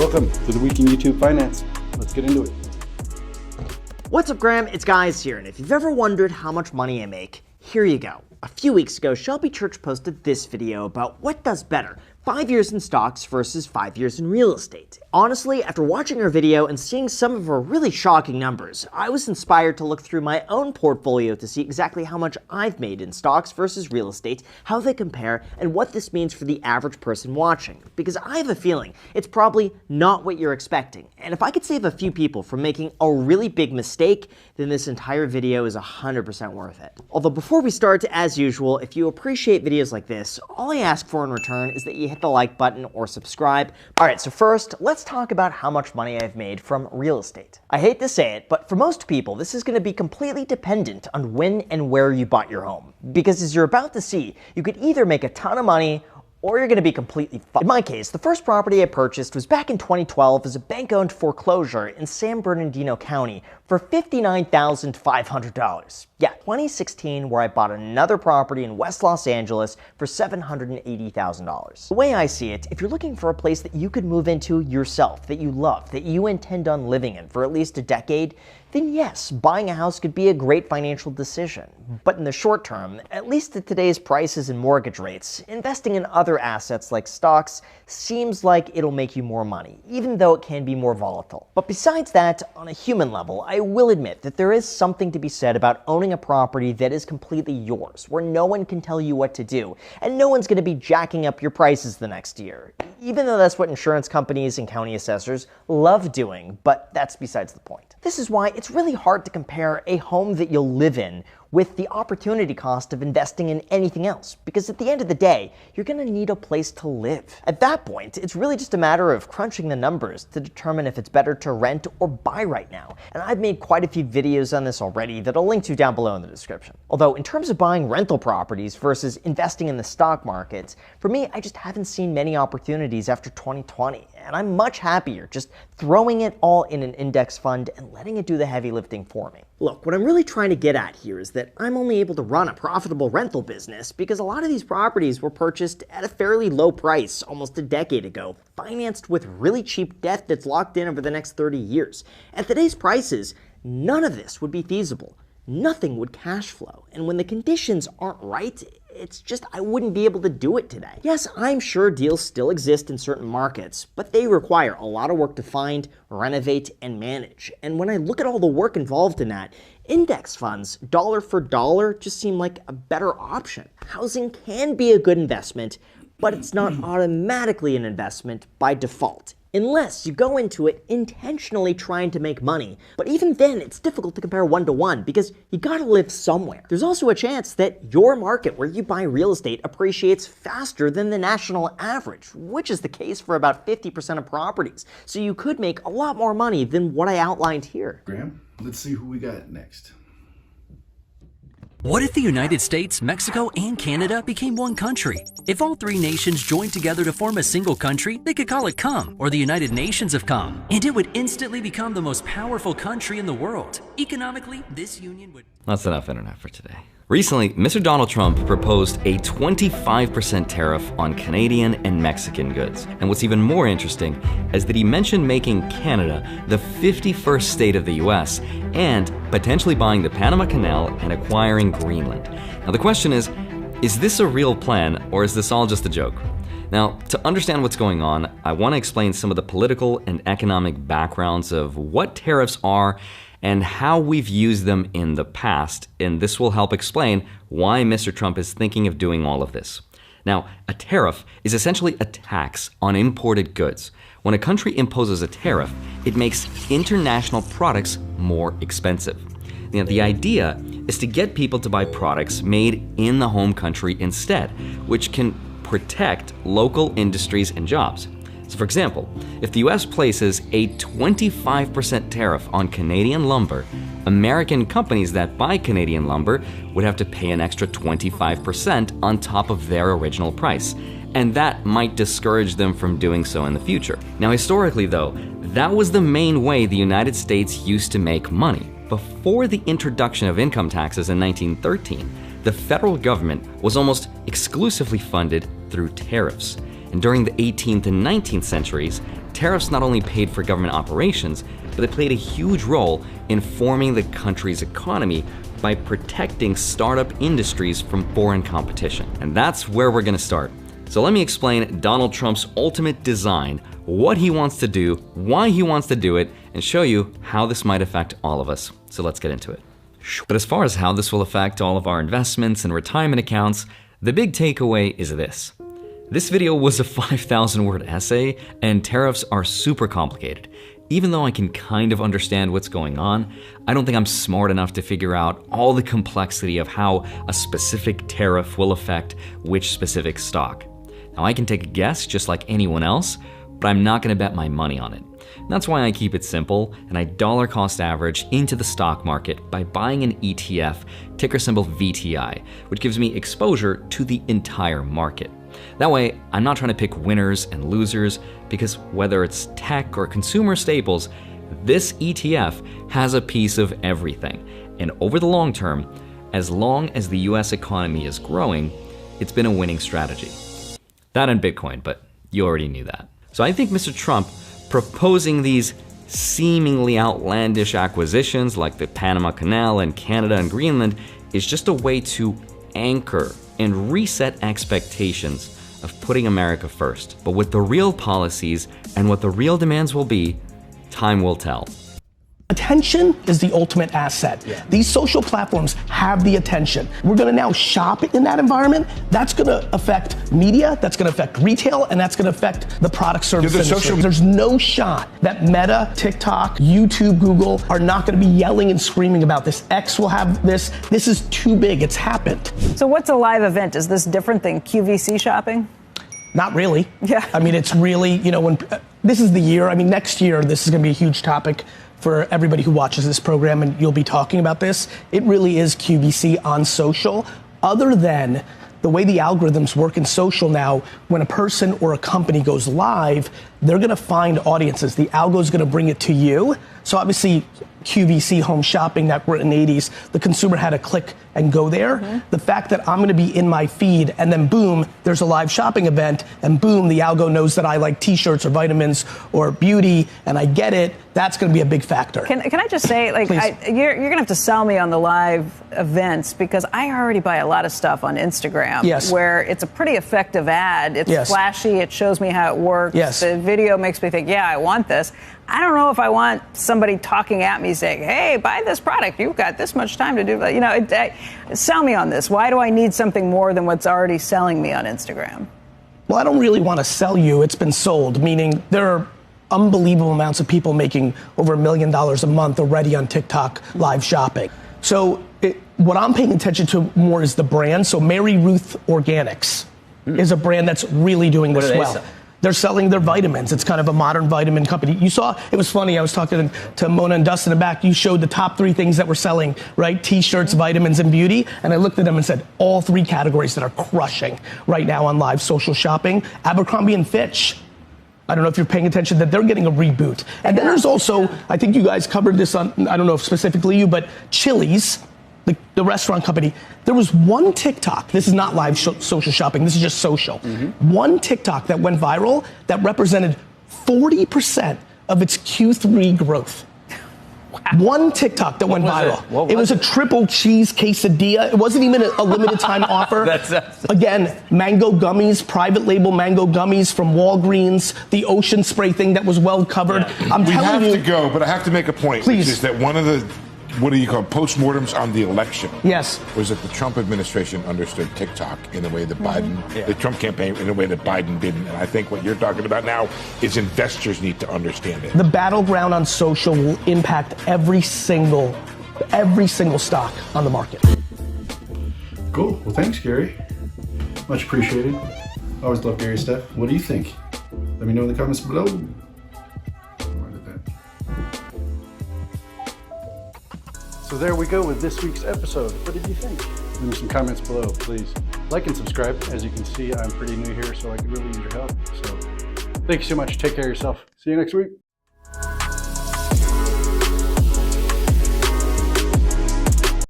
Welcome to the Week in YouTube Finance. Let's get into it. What's up, Graham? It's Guys here, and if you've ever wondered how much money I make, here you go. A few weeks ago, Shelby Church posted this video about what does better, 5 years in stocks versus 5 years in real estate. Honestly, after watching her video and seeing some of her really shocking numbers, I was inspired to look through my own portfolio to see exactly how much I've made in stocks versus real estate, how they compare, and what this means for the average person watching. Because I have a feeling it's probably not what you're expecting. And if I could save a few people from making a really big mistake, then this entire video is 100% worth it. Although before we start, as usual, if you appreciate videos like this, all I ask for in return is that you hit the like button or subscribe. Alright, so first, let's talk about how much money I've made from real estate. I hate to say it, but for most people, this is going to be completely dependent on when and where you bought your home. Because as you're about to see, you could either make a ton of money or you're going to be completely fucked. In my case, the first property I purchased was back in 2012 as a bank-owned foreclosure in San Bernardino County for $59,500. Yeah, 2016, where I bought another property in West Los Angeles for $780,000. The way I see it, if you're looking for a place that you could move into yourself, that you love, that you intend on living in for at least a decade, then yes, buying a house could be a great financial decision. But in the short term, at least at today's prices and mortgage rates, investing in other assets like stocks seems like it'll make you more money, even though it can be more volatile. But besides that, on a human level, I will admit that there is something to be said about owning a property that is completely yours, where no one can tell you what to do, and no one's going to be jacking up your prices the next year. Even though that's what insurance companies and county assessors love doing, but that's besides the point. This is why it's really hard to compare a home that you'll live in with the opportunity cost of investing in anything else, because at the end of the day, you're going to need a place to live. At that point, it's really just a matter of crunching the numbers to determine if it's better to rent or buy right now. And I've made quite a few videos on this already that I'll link to down below in the description. Although in terms of buying rental properties versus investing in the stock markets, for me, I just haven't seen many opportunities after 2020. And I'm much happier just throwing it all in an index fund and letting it do the heavy lifting for me. Look, what I'm really trying to get at here is that I'm only able to run a profitable rental business because a lot of these properties were purchased at a fairly low price almost a decade ago, financed with really cheap debt that's locked in over the next 30 years. At today's prices, none of this would be feasible. Nothing would cash flow. And when the conditions aren't right, it's just I wouldn't be able to do it today. Yes, I'm sure deals still exist in certain markets, but they require a lot of work to find, renovate, and manage. And when I look at all the work involved in that, index funds, dollar for dollar, just seem like a better option. Housing can be a good investment, but it's not automatically an investment by default, unless you go into it intentionally trying to make money. But even then, it's difficult to compare one-to-one because you gotta live somewhere. There's also a chance that your market where you buy real estate appreciates faster than the national average, which is the case for about 50% of properties. So you could make a lot more money than what I outlined here. Graham, let's see who we got next. What if the United States, Mexico, and Canada became one country? If all three nations joined together to form a single country, they could call it COM, or the United Nations of COM, and it would instantly become the most powerful country in the world. Economically, this union would... That's enough internet for today. Recently, Mr. Donald Trump proposed a 25% tariff on Canadian and Mexican goods. And what's even more interesting is that he mentioned making Canada the 51st state of the US and potentially buying the Panama Canal and acquiring Greenland. Now the question is this a real plan or is this all just a joke? Now, to understand what's going on, I want to explain some of the political and economic backgrounds of what tariffs are and how we've used them in the past, and this will help explain why Mr. Trump is thinking of doing all of this. Now, a tariff is essentially a tax on imported goods. When a country imposes a tariff, it makes international products more expensive. Now, the idea is to get people to buy products made in the home country instead, which can protect local industries and jobs. So for example, if the US places a 25% tariff on Canadian lumber, American companies that buy Canadian lumber would have to pay an extra 25% on top of their original price. And that might discourage them from doing so in the future. Now historically though, that was the main way the United States used to make money. Before the introduction of income taxes in 1913, the federal government was almost exclusively funded through tariffs. And during the 18th and 19th centuries, tariffs not only paid for government operations, but they played a huge role in forming the country's economy by protecting startup industries from foreign competition. And that's where we're gonna start. So let me explain Donald Trump's ultimate design, what he wants to do, why he wants to do it, and show you how this might affect all of us. So let's get into it. But as far as how this will affect all of our investments and retirement accounts, the big takeaway is this. This video was a 5,000-word essay, and tariffs are super complicated. Even though I can kind of understand what's going on, I don't think I'm smart enough to figure out all the complexity of how a specific tariff will affect which specific stock. Now, I can take a guess just like anyone else, but I'm not gonna bet my money on it. That's why I keep it simple and I dollar cost average into the stock market by buying an ETF, ticker symbol VTI, which gives me exposure to the entire market. That way, I'm not trying to pick winners and losers, because whether it's tech or consumer staples, this ETF has a piece of everything. And over the long term, as long as the US economy is growing, it's been a winning strategy. That and Bitcoin, but you already knew that. So I think Mr. Trump proposing these seemingly outlandish acquisitions like the Panama Canal and Canada and Greenland is just a way to anchor and reset expectations of putting America first. But with the real policies and what the real demands will be, time will tell. Attention is the ultimate asset. Yeah. These social platforms have the attention. We're gonna now shop in that environment. That's gonna affect media, that's gonna affect retail, and that's gonna affect the product service industry. There's no shot that Meta, TikTok, YouTube, Google are not gonna be yelling and screaming about this. X will have this. This is too big, it's happened. So what's a live event? Is this different than QVC shopping? Not really. Yeah. I mean, it's really, when this is the year, next year, this is gonna be a huge topic for everybody who watches this program, and you'll be talking about this. It really is QVC on social. Other than the way the algorithms work in social now, when a person or a company goes live, they're gonna find audiences. The algo's gonna bring it to you. So obviously, QVC, home shopping, that were in the 80s, the consumer had to click and go there. Mm-hmm. The fact that I'm gonna be in my feed and then boom, there's a live shopping event, and boom, the algo knows that I like t-shirts or vitamins or beauty, and I get it, that's gonna be a big factor. Can I just say, you're gonna have to sell me on the live events, because I already buy a lot of stuff on Instagram. Yes. Where it's a pretty effective ad. It's yes. flashy, it shows me how it works. Yes. The video makes me think, yeah, I want this. I don't know if I want somebody talking at me saying, hey, buy this product, you've got this much time to do that. Sell me on this. Why do I need something more than what's already selling me on Instagram? Well, I don't really want to sell you. It's been sold, meaning there are unbelievable amounts of people making over $1 million a month already on TikTok live shopping. So what I'm paying attention to more is the brand. So Mary Ruth Organics is a brand that's really doing this well. Sell? They're selling their vitamins. It's kind of a modern vitamin company. You saw, it was funny, I was talking to Mona and Dustin in the back. You showed the top 3 things that we're selling, right? T-shirts, vitamins, and beauty. And I looked at them and said, all 3 categories that are crushing right now on live social shopping. Abercrombie and Fitch. I don't know if you're paying attention, that they're getting a reboot. And then there's also, I think you guys covered this on, I don't know if specifically you, but Chili's, the restaurant company, there was one TikTok, this is not live social shopping, this is just social. Mm-hmm. One TikTok that went viral that represented 40% of its Q3 growth. Wow. One TikTok that went viral. It was a triple cheese quesadilla. It wasn't even a limited time offer. Again, mango gummies, private label mango gummies from Walgreens, the ocean spray thing that was well covered. Yeah. We have to go, but I have to make a point. Please. Which is that one of the, what do you call it, postmortems on the election? Yes. Was that the Trump administration understood TikTok in a way that Biden, the Trump campaign in a way that Biden didn't. And I think what you're talking about now is investors need to understand it. The battleground on social will impact every single stock on the market. Cool. Well, thanks, Gary. Much appreciated. Always love Gary's stuff. What do you think? Let me know in the comments below. So there we go with this week's episode. What did you think? Leave me some comments below, please. Like and subscribe. As you can see, I'm pretty new here, so I could really use your help. So thank you so much. Take care of yourself. See you next week.